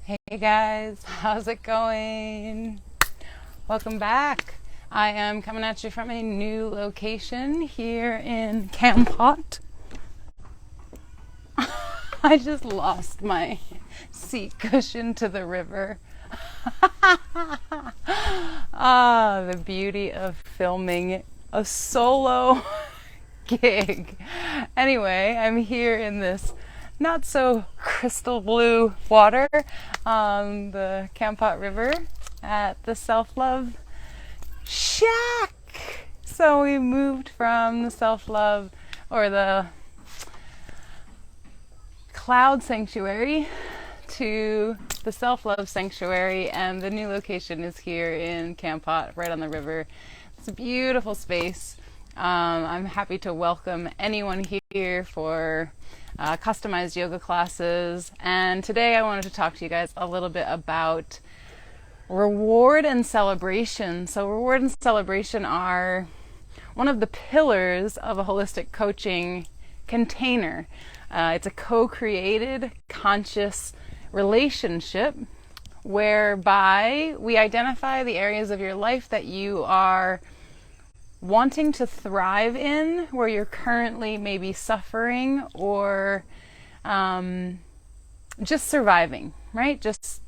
Hey guys, how's it going? Welcome back. I am coming at you from a new location here in Kampot. I just lost my seat cushion to the river. The beauty of filming a solo gig. Anyway, I'm here in this not so crystal blue water on the Kampot River at the Self-Love Shack. So we moved from the Self-Love or the Cloud Sanctuary to the Self-Love Sanctuary, and the new location is here in Kampot, right on the river. It's a beautiful space. I'm happy to welcome anyone here for customized yoga classes, and today I wanted to talk to you guys a little bit about reward and celebration. So reward and celebration are one of the pillars of a holistic coaching container. It's a co-created conscious relationship whereby we identify the areas of your life that you are wanting to thrive in, where you're currently maybe suffering or just surviving, right? Just,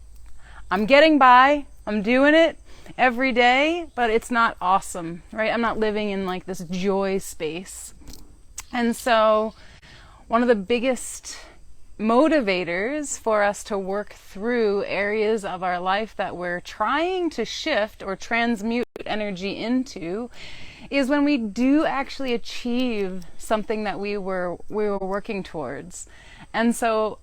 I'm getting by, I'm doing it every day, but it's not awesome, right? I'm not living in like this joy space. And so one of the biggest motivators for us to work through areas of our life that we're trying to shift or transmute energy into is when we do actually achieve something that we were working towards. And so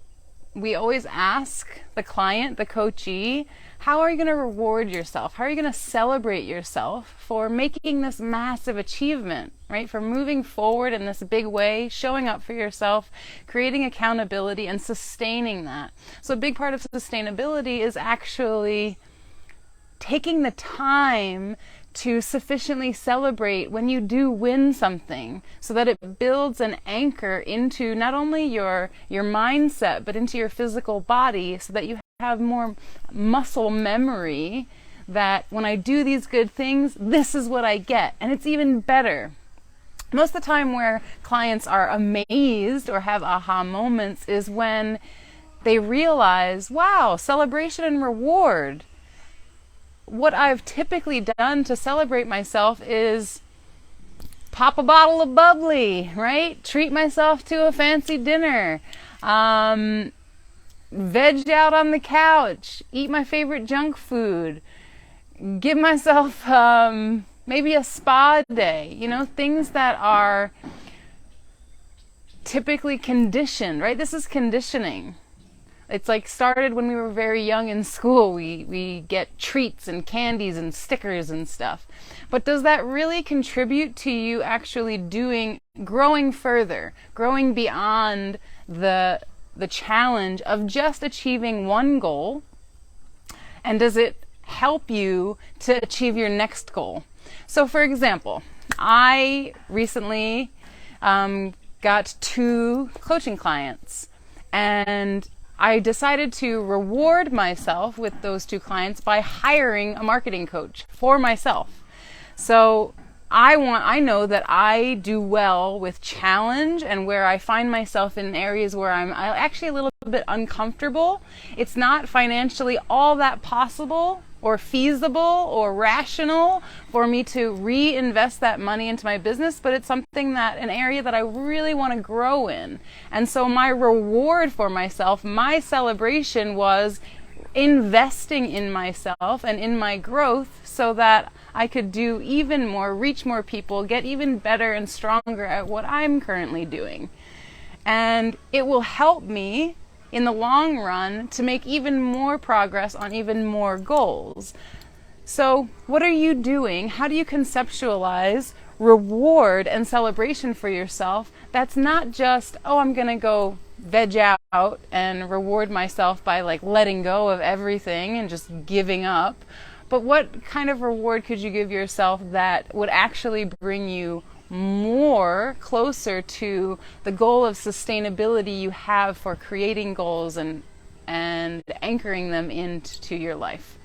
we always ask the client, the coachee, how are you going to reward yourself? How are you going to celebrate yourself for making this massive achievement, right? For moving forward in this big way, showing up for yourself, creating accountability, and sustaining that. So a big part of sustainability is actually taking the time to sufficiently celebrate when you do win something, so that it builds an anchor into not only your mindset, but into your physical body, so that you have more muscle memory that when I do these good things, this is what I get. And it's even better. Most of the time where clients are amazed or have aha moments is when they realize, wow, celebration and reward. What I've typically done to celebrate myself is pop a bottle of bubbly, right? Treat myself to a fancy dinner, veg out on the couch, eat my favorite junk food, give myself maybe a spa day, you know, things that are typically conditioned, right? This is conditioning. It's like started when we were very young in school. We get treats and candies and stickers and stuff. But does that really contribute to you actually growing further, growing beyond the challenge of just achieving one goal? And does it help you to achieve your next goal? So for example, I recently got 2 coaching clients, and I decided to reward myself with those 2 clients by hiring a marketing coach for myself. So I know that I do well with challenge, and where I find myself in areas where I'm actually a little bit uncomfortable. It's not financially all that possible or feasible or rational for me to reinvest that money into my business, but it's an area that I really want to grow in. And so my reward for myself, my celebration, was investing in myself and in my growth so that I could do even more, reach more people, get even better and stronger at what I'm currently doing. And it will help me in the long run to make even more progress on even more goals. So what are you doing? How do you conceptualize reward and celebration for yourself? That's not just, oh, I'm going to go veg out and reward myself by like letting go of everything and just giving up. But what kind of reward could you give yourself that would actually bring you more closer to the goal of sustainability you have for creating goals and and anchoring them into your life.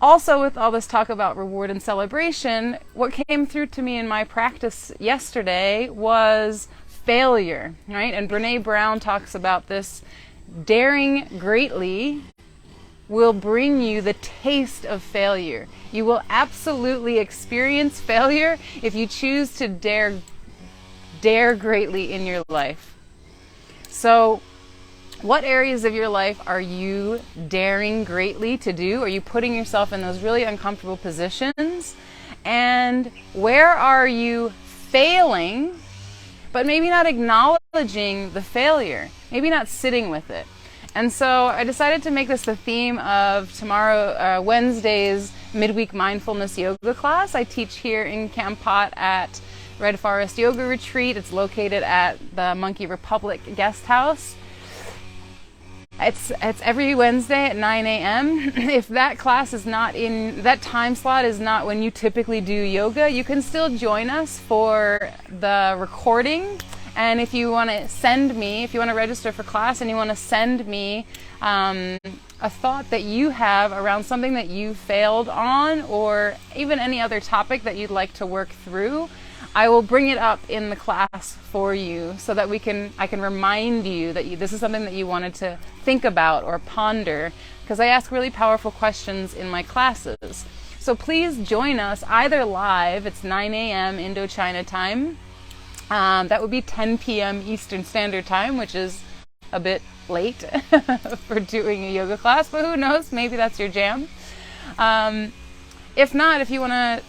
Also, with all this talk about reward and celebration, what came through to me in my practice yesterday was failure, right? And Brene Brown talks about this. Daring greatly will bring you the taste of failure. You will absolutely experience failure if you choose to dare greatly in your life. So, what areas of your life are you daring greatly to do? Are you putting yourself in those really uncomfortable positions? And where are you failing, but maybe not acknowledging the failure, maybe not sitting with it? And so I decided to make this the theme of tomorrow, Wednesday's midweek mindfulness yoga class. I teach here in Kampot at RedForest Yoga Retreat. It's located at the Monkey Republic guesthouse. It's every Wednesday at 9 a.m. If that class is not in, that time slot is not when you typically do yoga, you can still join us for the recording. And if you want to send me, if you want to register for class and you want to send me a thought that you have around something that you failed on, or even any other topic that you'd like to work through, I will bring it up in the class for you so that I can remind you that this is something that you wanted to think about or ponder, because I ask really powerful questions in my classes. So please join us either live, it's 9 a.m. Indochina time. That would be 10 p.m. Eastern Standard Time, which is a bit late for doing a yoga class, but who knows, maybe that's your jam. If not, if you want to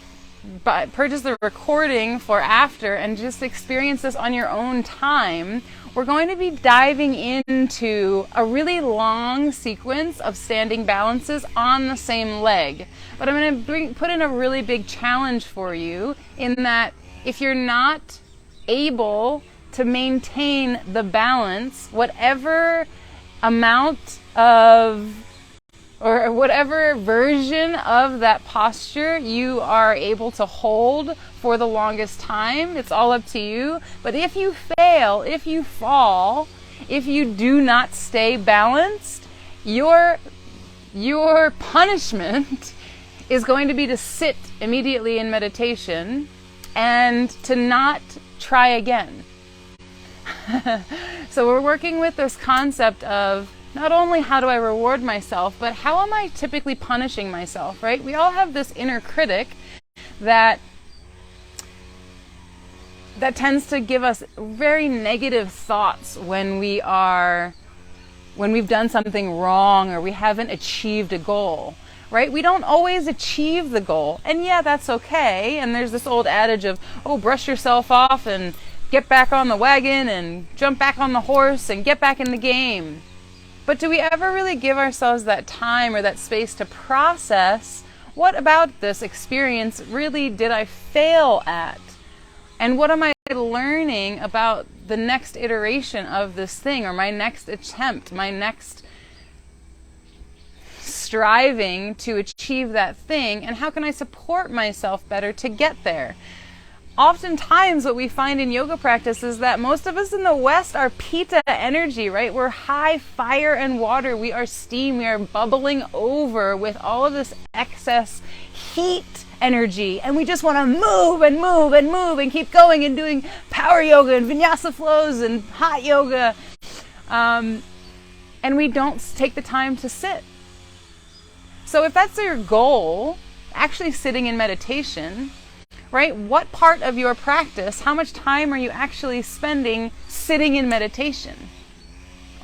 purchase the recording for after and just experience this on your own time, we're going to be diving into a really long sequence of standing balances on the same leg. But I'm going to put in a really big challenge for you in that if you're not able to maintain the balance, whatever amount of or whatever version of that posture you are able to hold for the longest time, it's all up to you. But if you fail, if you fall, if you do not stay balanced, your punishment is going to be to sit immediately in meditation and to not try again. So we're working with this concept of not only how do I reward myself, but how am I typically punishing myself, right? We all have this inner critic that tends to give us very negative thoughts when we've done something wrong or we haven't achieved a goal, right? We don't always achieve the goal, and yeah, that's okay. And there's this old adage of, oh, brush yourself off and get back on the wagon and jump back on the horse and get back in the game. But do we ever really give ourselves that time or that space to process, what about this experience really did I fail at? And what am I learning about the next iteration of this thing, or my next attempt, my next striving to achieve that thing, and how can I support myself better to get there? Oftentimes what we find in yoga practice is that most of us in the West are Pitta energy, right? We're high fire and water. We are steam. We are bubbling over with all of this excess heat energy. And we just want to move and move and move and keep going and doing power yoga and vinyasa flows and hot yoga. And we don't take the time to sit. So if that's your goal, actually sitting in meditation, right? What part of your practice, how much time are you actually spending sitting in meditation?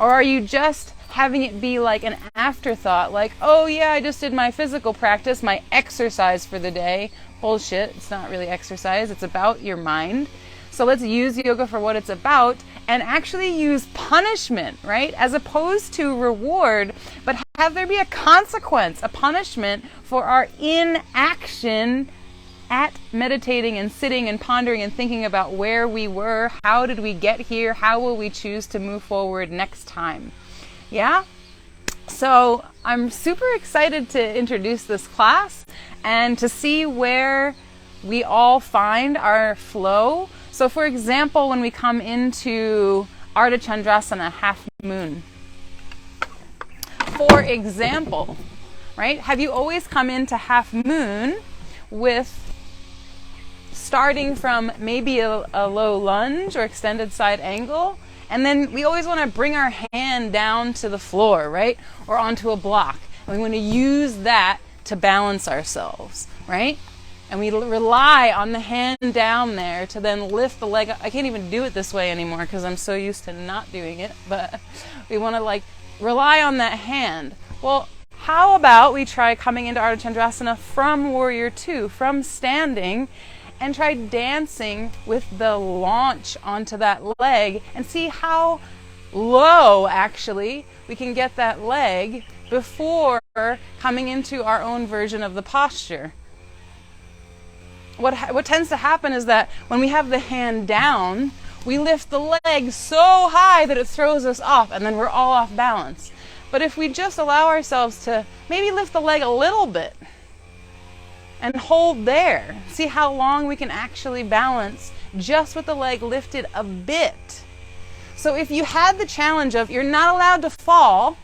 Or are you just having it be like an afterthought, like, oh yeah, I just did my physical practice, my exercise for the day. Bullshit, it's not really exercise, it's about your mind. So let's use yoga for what it's about and actually use punishment, right? As opposed to reward, but have there be a consequence, a punishment for our inaction at meditating and sitting and pondering and thinking about where we were, how did we get here, how will we choose to move forward next time. Yeah? So I'm super excited to introduce this class and to see where we all find our flow. So for example, when we come into Ardha Chandrasana, half moon, For example, right? Have you always come into half moon with starting from maybe a low lunge or extended side angle? And then we always want to bring our hand down to the floor, right? Or onto a block. And we want to use that to balance ourselves, right? And we rely on the hand down there to then lift the leg up. I can't even do it this way anymore because I'm so used to not doing it. But we want to like rely on that hand. Well, how about we try coming into Ardha Chandrasana from Warrior Two, from standing, and try dancing with the launch onto that leg and see how low actually we can get that leg before coming into our own version of the posture. What tends to happen is that when we have the hand down, we lift the leg so high that it throws us off, and then we're all off balance. But if we just allow ourselves to maybe lift the leg a little bit and hold there, see how long we can actually balance just with the leg lifted a bit. So if you had the challenge of you're not allowed to fall,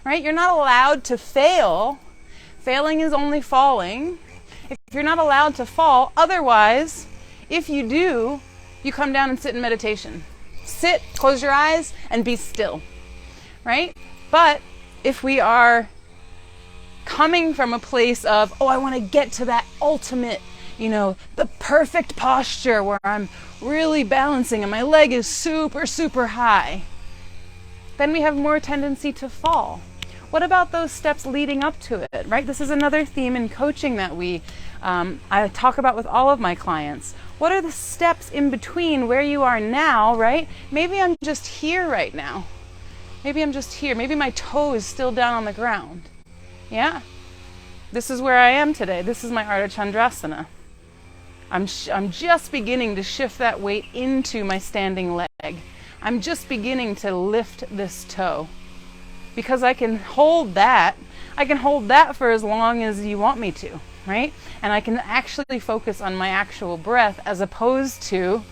right? You're not allowed to fail. Failing is only falling. If you're not allowed to fall, otherwise, if you do, you come down and sit in meditation. Sit, close your eyes, and be still, right? But if we are coming from a place of, oh, I want to get to that ultimate, the perfect posture where I'm really balancing and my leg is super, super high, then we have more tendency to fall. What about those steps leading up to it, right? This is another theme in coaching that I talk about with all of my clients. What are the steps in between where you are now, right? Maybe I'm just here right now. Maybe I'm just here. Maybe my toe is still down on the ground. Yeah? This is where I am today. This is my Ardha Chandrasana. I'm just beginning to shift that weight into my standing leg. I'm just beginning to lift this toe. Because I can hold that. I can hold that for as long as you want me to, right? And I can actually focus on my actual breath as opposed to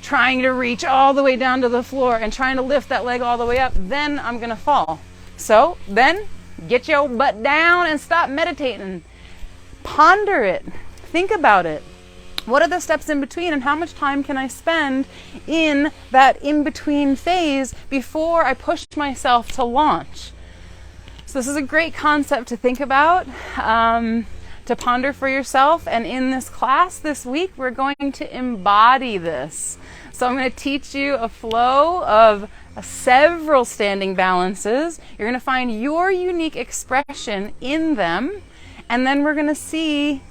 trying to reach all the way down to the floor and trying to lift that leg all the way up. Then I'm going to fall. So then get your butt down and stop meditating. Ponder it. Think about it. What are the steps in between, and how much time can I spend in that in-between phase before I push myself to launch? So this is a great concept to think about, to ponder for yourself. And in this class this week, we're going to embody this. So I'm going to teach you a flow of several standing balances. You're going to find your unique expression in them. And then we're going to see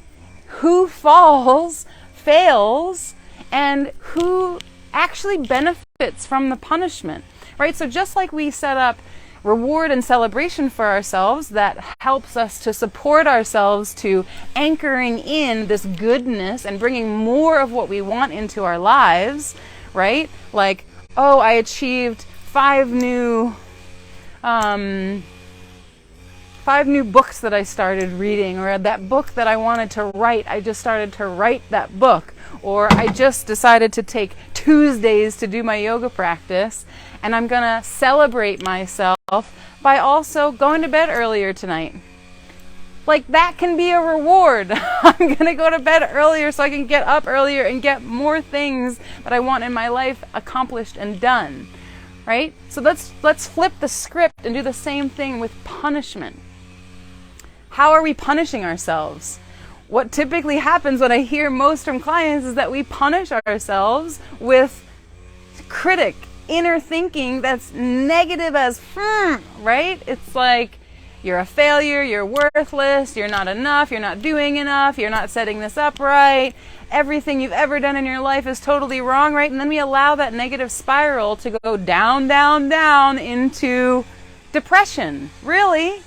who falls, fails, and who actually benefits from the punishment, right? So just like we set up reward and celebration for ourselves that helps us to support ourselves to anchoring in this goodness and bringing more of what we want into our lives, right? Like, oh, I achieved 5 new books that I started reading, or that book that I wanted to write, I just started to write that book, or I just decided to take Tuesdays to do my yoga practice, and I'm going to celebrate myself by also going to bed earlier tonight. Like, that can be a reward. I'm going to go to bed earlier so I can get up earlier and get more things that I want in my life accomplished and done, right? So let's flip the script and do the same thing with punishment. How are we punishing ourselves? What typically happens, what I hear most from clients, is that we punish ourselves with critic, inner thinking that's negative as, right? It's like, you're a failure, you're worthless, you're not enough, you're not doing enough, you're not setting this up right, everything you've ever done in your life is totally wrong, right? And then we allow that negative spiral to go down, down, down into depression. Really?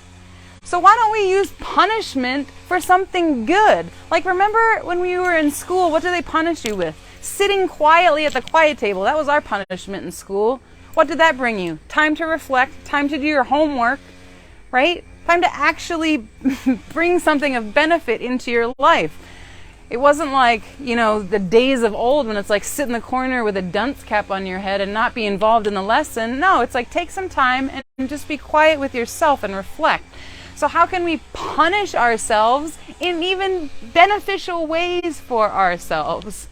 So why don't we use punishment for something good? Like, remember when we were in school, what did they punish you with? Sitting quietly at the quiet table. That was our punishment in school. What did that bring you? Time to reflect, time to do your homework, right? Time to actually bring something of benefit into your life. It wasn't like, the days of old when it's like sit in the corner with a dunce cap on your head and not be involved in the lesson. No, it's like take some time and just be quiet with yourself and reflect. So how can we punish ourselves in even beneficial ways for ourselves?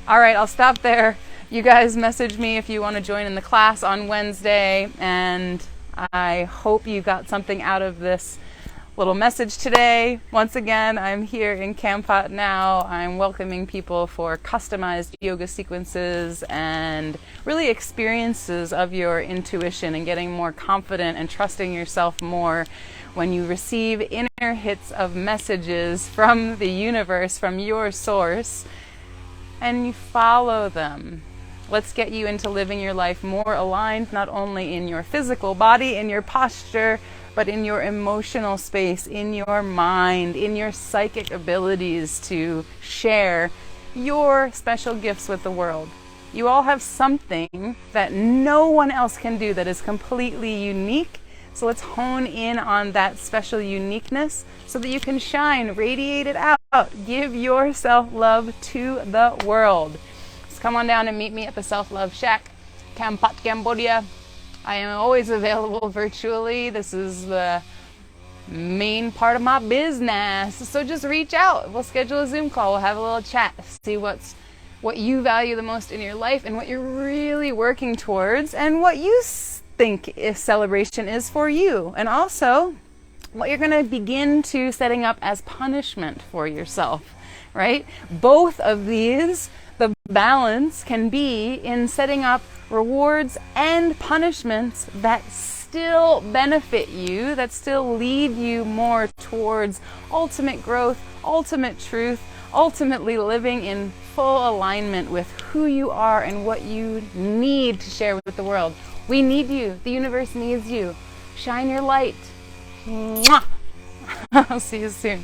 All right, I'll stop there. You guys message me if you want to join in the class on Wednesday, and I hope you got something out of this little message today. Once again, I'm here in Kampot now. I'm welcoming people for customized yoga sequences and really experiences of your intuition and getting more confident and trusting yourself more when you receive inner hits of messages from the universe, from your source, and you follow them. Let's get you into living your life more aligned, not only in your physical body, in your posture, but in your emotional space, in your mind, in your psychic abilities to share your special gifts with the world. You all have something that no one else can do that is completely unique. So let's hone in on that special uniqueness so that you can shine, radiate it out, give your self-love to the world. So come on down and meet me at the Self-Love Shack, Kampot, Cambodia. I am always available virtually. This is the main part of my business. So just reach out. We'll schedule a Zoom call. We'll have a little chat. See what you value the most in your life and what you're really working towards and what you think celebration is for you. And also what you're going to begin to setting up as punishment for yourself, right? Both of these, the balance can be in setting up rewards and punishments that still benefit you, that still lead you more towards ultimate growth, ultimate truth, ultimately living in full alignment with who you are and what you need to share with the world. We need you. The universe needs you. Shine your light. Mwah! I'll see you soon.